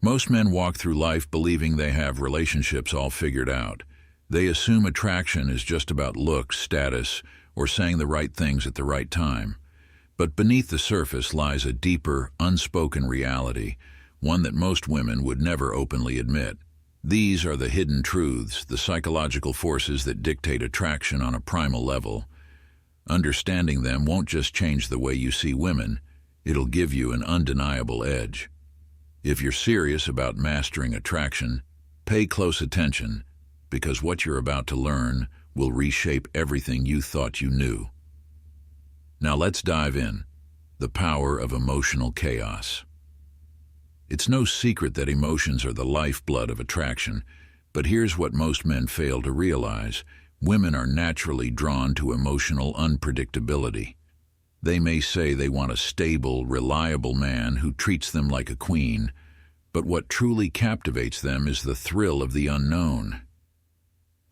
Most men walk through life believing they have relationships all figured out. They assume attraction is just about looks, status, or saying the right things at the right time. But beneath the surface lies a deeper, unspoken reality, one that most women would never openly admit. These are the hidden truths, the psychological forces that dictate attraction on a primal level. Understanding them won't just change the way you see women, it'll give you an undeniable edge. If you're serious about mastering attraction, pay close attention, because what you're about to learn will reshape everything you thought you knew. Now let's dive in. The power of emotional chaos. It's no secret that emotions are the lifeblood of attraction, but here's what most men fail to realize. Women are naturally drawn to emotional unpredictability. They may say they want a stable, reliable man who treats them like a queen, but what truly captivates them is the thrill of the unknown.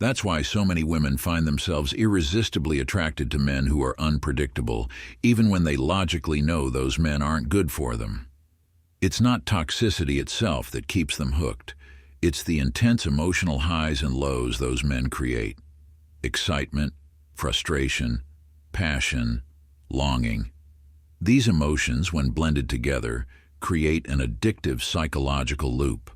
That's why so many women find themselves irresistibly attracted to men who are unpredictable, even when they logically know those men aren't good for them. It's not toxicity itself that keeps them hooked. It's the intense emotional highs and lows those men create. Excitement, frustration, passion, longing. These emotions, when blended together, create an addictive psychological loop.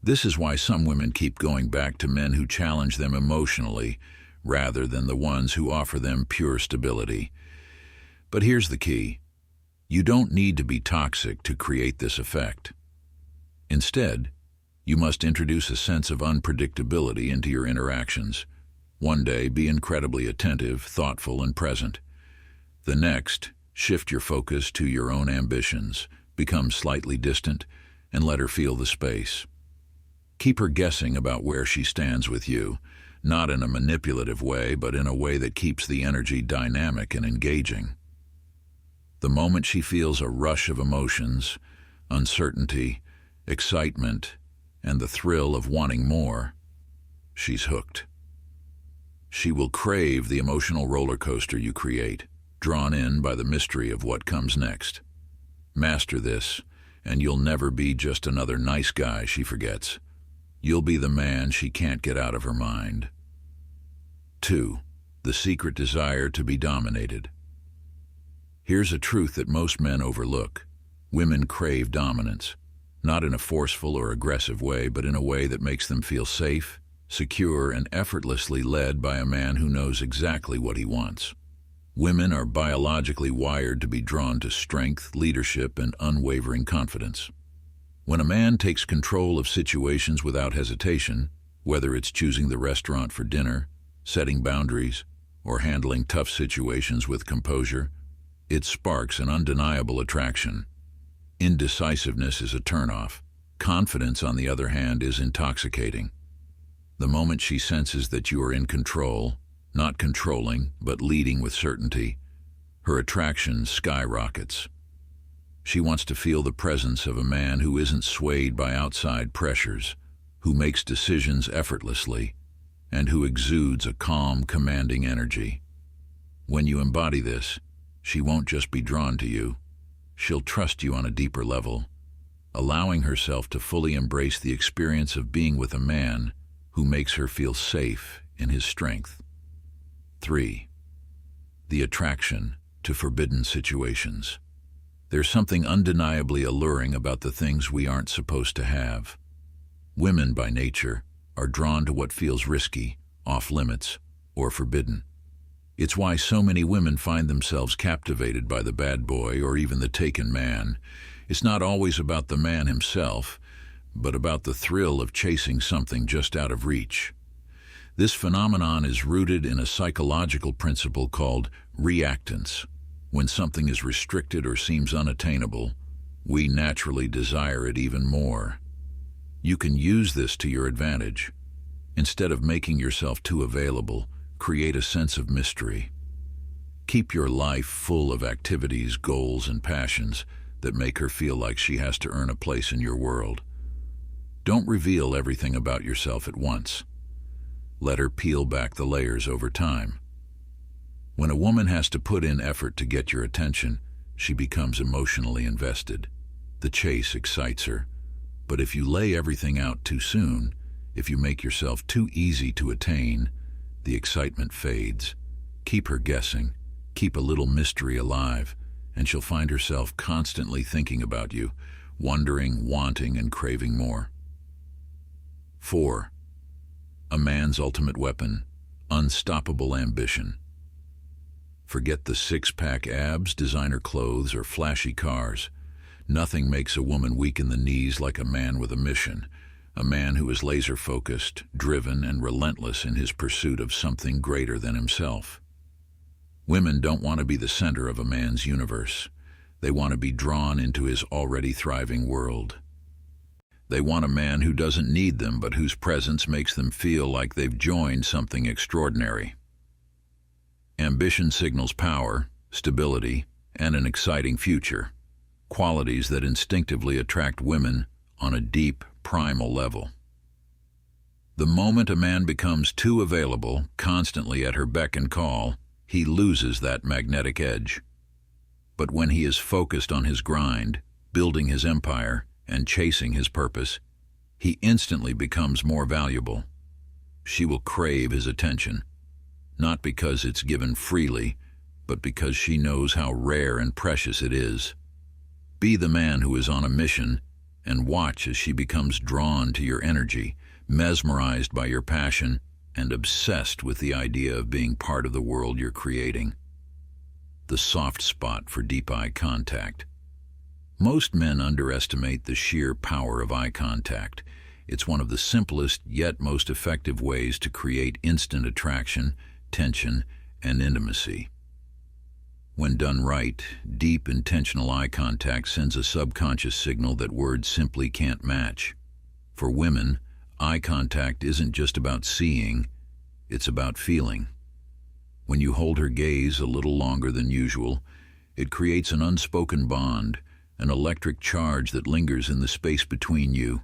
This is why some women keep going back to men who challenge them emotionally, rather than the ones who offer them pure stability. But here's the key. You don't need to be toxic to create this effect. Instead, you must introduce a sense of unpredictability into your interactions. One day, be incredibly attentive, thoughtful, and present. The next, shift your focus to your own ambitions, become slightly distant, and let her feel the space. Keep her guessing about where she stands with you, not in a manipulative way, but in a way that keeps the energy dynamic and engaging. The moment she feels a rush of emotions, uncertainty, excitement, and the thrill of wanting more, she's hooked. She will crave the emotional roller coaster you create, drawn in by the mystery of what comes next. Master this, and you'll never be just another nice guy she forgets. You'll be the man she can't get out of her mind. 2. The secret desire to be dominated. Here's a truth that most men overlook. Women crave dominance, not in a forceful or aggressive way, but in a way that makes them feel safe, secure, and effortlessly led by a man who knows exactly what he wants. Women are biologically wired to be drawn to strength, leadership, and unwavering confidence. When a man takes control of situations without hesitation, whether it's choosing the restaurant for dinner, setting boundaries, or handling tough situations with composure, it sparks an undeniable attraction. Indecisiveness is a turnoff. Confidence, on the other hand, is intoxicating. The moment she senses that you are in control, not controlling, but leading with certainty, her attraction skyrockets. She wants to feel the presence of a man who isn't swayed by outside pressures, who makes decisions effortlessly, and who exudes a calm, commanding energy. When you embody this, she won't just be drawn to you, she'll trust you on a deeper level, allowing herself to fully embrace the experience of being with a man who makes her feel safe in his strength. 3. The attraction to forbidden situations. There's something undeniably alluring about the things we aren't supposed to have. Women, by nature, are drawn to what feels risky, off-limits, or forbidden. It's why so many women find themselves captivated by the bad boy or even the taken man. It's not always about the man himself, but about the thrill of chasing something just out of reach. This phenomenon is rooted in a psychological principle called reactance. When something is restricted or seems unattainable, we naturally desire it even more. You can use this to your advantage. Instead of making yourself too available, create a sense of mystery. Keep your life full of activities, goals, and passions that make her feel like she has to earn a place in your world. Don't reveal everything about yourself at once. Let her peel back the layers over time. When a woman has to put in effort to get your attention, she becomes emotionally invested. The chase excites her, But if you lay everything out too soon, if you make yourself too easy to attain, the excitement fades. Keep her guessing, keep a little mystery alive, and she'll find herself constantly thinking about you, wondering, wanting, and craving more. 4. A man's ultimate weapon, unstoppable ambition. Forget the six-pack abs, designer clothes, or flashy cars. Nothing makes a woman weak in the knees like a man with a mission, a man who is laser-focused, driven, and relentless in his pursuit of something greater than himself. Women don't want to be the center of a man's universe. They want to be drawn into his already thriving world. They want a man who doesn't need them, but whose presence makes them feel like they've joined something extraordinary. Ambition signals power, stability, and an exciting future, qualities that instinctively attract women on a deep, primal level. The moment a man becomes too available, constantly at her beck and call, he loses that magnetic edge. But when he is focused on his grind, building his empire, and chasing his purpose, he instantly becomes more valuable. She will crave his attention, not because it's given freely, but because she knows how rare and precious it is. Be the man who is on a mission, and watch as she becomes drawn to your energy, mesmerized by your passion, and obsessed with the idea of being part of the world you're creating. The soft spot for deep eye contact. Most men underestimate the sheer power of eye contact. It's one of the simplest yet most effective ways to create instant attraction, tension, and intimacy. When done right, deep, intentional eye contact sends a subconscious signal that words simply can't match. For women, eye contact isn't just about seeing, it's about feeling. When you hold her gaze a little longer than usual, it creates an unspoken bond, an electric charge that lingers in the space between you.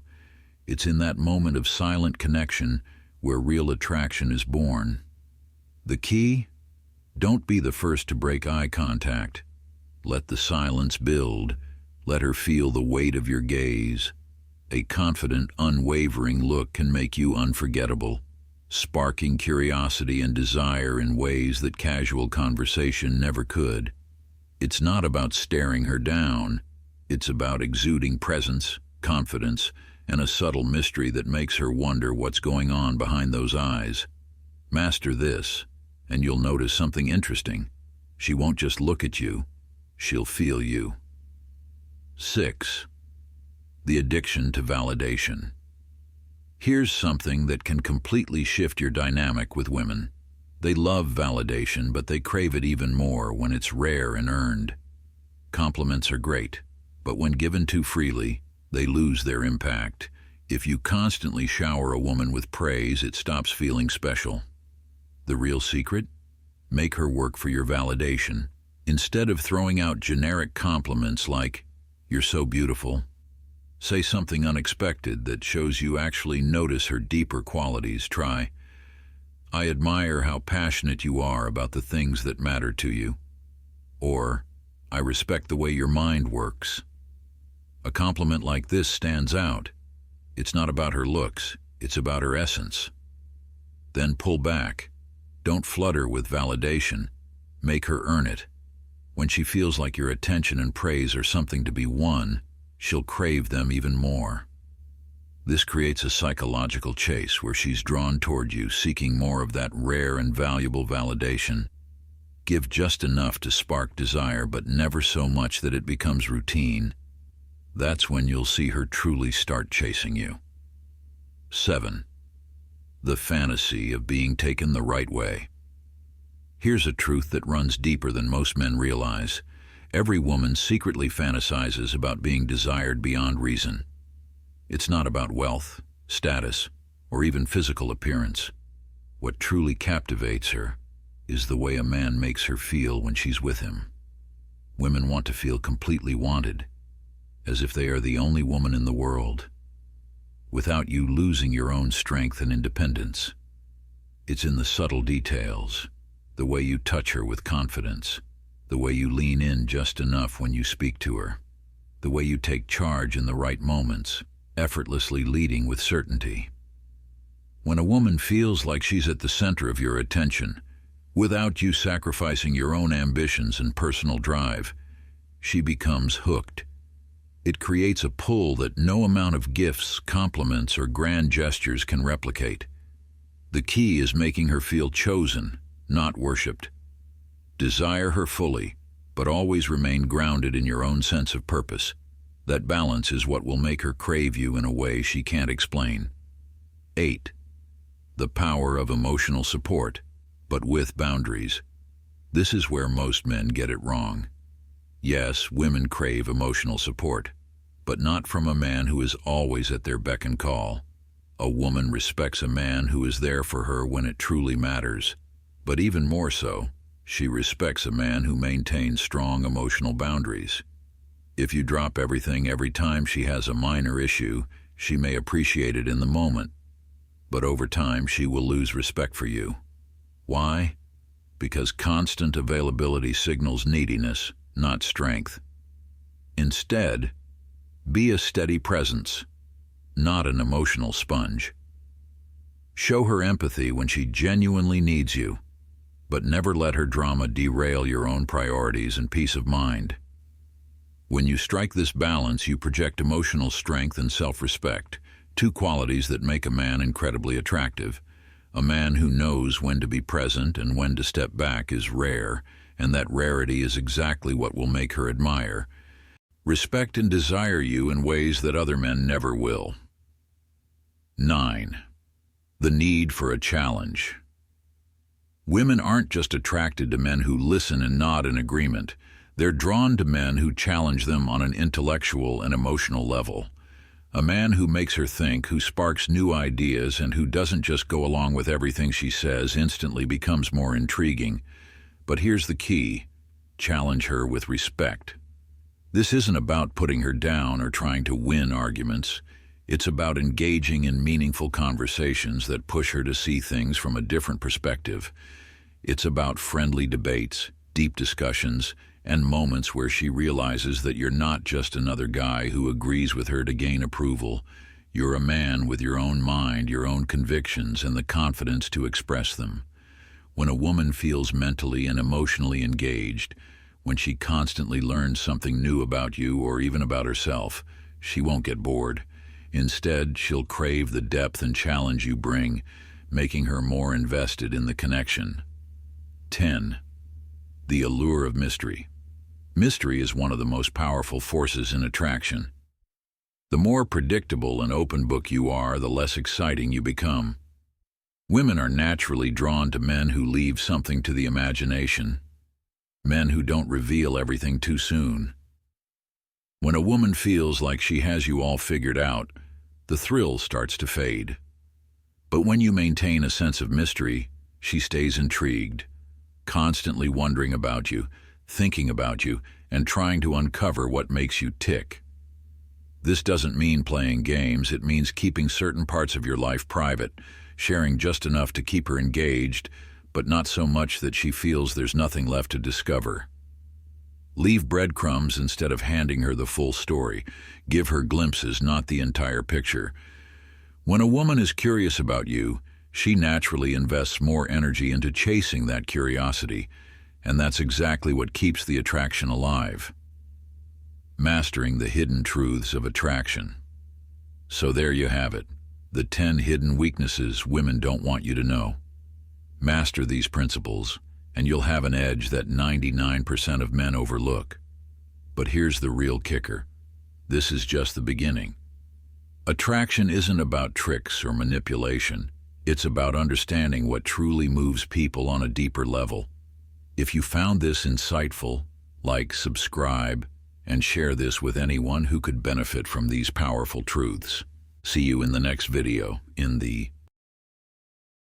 It's in that moment of silent connection where real attraction is born. The key? Don't be the first to break eye contact. Let the silence build. Let her feel the weight of your gaze. A confident, unwavering look can make you unforgettable, sparking curiosity and desire in ways that casual conversation never could. It's not about staring her down. It's about exuding presence, confidence, and a subtle mystery that makes her wonder what's going on behind those eyes. Master this, and you'll notice something interesting. She won't just look at you, she'll feel you. 6. The addiction to validation. Here's something that can completely shift your dynamic with women. They love validation, but they crave it even more when it's rare and earned. Compliments are great, but when given too freely, they lose their impact. If you constantly shower a woman with praise, it stops feeling special. The real secret? Make her work for your validation. Instead of throwing out generic compliments like, "You're so beautiful," say something unexpected that shows you actually notice her deeper qualities. Try, "I admire how passionate you are about the things that matter to you." Or, "I respect the way your mind works." A compliment like this stands out. It's not about her looks, it's about her essence. Then pull back. Don't flood her with validation. Make her earn it. When she feels like your attention and praise are something to be won, she'll crave them even more. This creates a psychological chase where she's drawn toward you, seeking more of that rare and valuable validation. Give just enough to spark desire, but never so much that it becomes routine. That's when you'll see her truly start chasing you. 7. The fantasy of being taken the right way. Here's a truth that runs deeper than most men realize. Every woman secretly fantasizes about being desired beyond reason. It's not about wealth, status, or even physical appearance. What truly captivates her is the way a man makes her feel when she's with him. Women want to feel completely wanted, as if they are the only woman in the world, without you losing your own strength and independence. It's in the subtle details, the way you touch her with confidence, the way you lean in just enough when you speak to her, the way you take charge in the right moments, effortlessly leading with certainty. When a woman feels like she's at the center of your attention, without you sacrificing your own ambitions and personal drive, she becomes hooked. It creates a pull that no amount of gifts, compliments, or grand gestures can replicate. The key is making her feel chosen, not worshipped. Desire her fully, but always remain grounded in your own sense of purpose. That balance is what will make her crave you in a way she can't explain. 8. The power of emotional support, but with boundaries. This is where most men get it wrong. Yes, women crave emotional support, but not from a man who is always at their beck and call. A woman respects a man who is there for her when it truly matters. But even more so, she respects a man who maintains strong emotional boundaries. If you drop everything every time she has a minor issue, she may appreciate it in the moment, but over time she will lose respect for you. Why? Because constant availability signals neediness, not strength. Instead, be a steady presence, not an emotional sponge. Show her empathy when she genuinely needs you, but never let her drama derail your own priorities and peace of mind. When you strike this balance, you project emotional strength and self-respect, two qualities that make a man incredibly attractive. A man who knows when to be present and when to step back is rare, and that rarity is exactly what will make her admire, respect, and desire you in ways that other men never will. 9. The need for a challenge. Women aren't just attracted to men who listen and nod in agreement. They're drawn to men who challenge them on an intellectual and emotional level. A man who makes her think, who sparks new ideas, and who doesn't just go along with everything she says instantly becomes more intriguing. But here's the key: challenge her with respect. This isn't about putting her down or trying to win arguments. It's about engaging in meaningful conversations that push her to see things from a different perspective. It's about friendly debates, deep discussions, and moments where she realizes that you're not just another guy who agrees with her to gain approval. You're a man with your own mind, your own convictions, and the confidence to express them. When a woman feels mentally and emotionally engaged, when she constantly learns something new about you or even about herself, she won't get bored. Instead, she'll crave the depth and challenge you bring, making her more invested in the connection. 10. The allure of mystery. Mystery is one of the most powerful forces in attraction. The more predictable and open book you are, the less exciting you become. Women are naturally drawn to men who leave something to the imagination, men who don't reveal everything too soon. When a woman feels like she has you all figured out, the thrill starts to fade. But when you maintain a sense of mystery, she stays intrigued, constantly wondering about you, thinking about you, and trying to uncover what makes you tick. This doesn't mean playing games. It means keeping certain parts of your life private, sharing just enough to keep her engaged, but not so much that she feels there's nothing left to discover. Leave breadcrumbs instead of handing her the full story. Give her glimpses, not the entire picture. When a woman is curious about you, she naturally invests more energy into chasing that curiosity, and that's exactly what keeps the attraction alive. Mastering the hidden truths of attraction. So there you have it, the 10 hidden weaknesses women don't want you to know. Master these principles, and you'll have an edge that 99% of men overlook. But here's the real kicker. This is just the beginning. Attraction isn't about tricks or manipulation. It's about understanding what truly moves people on a deeper level. If you found this insightful, like, subscribe, and share this with anyone who could benefit from these powerful truths. See you in the next video in the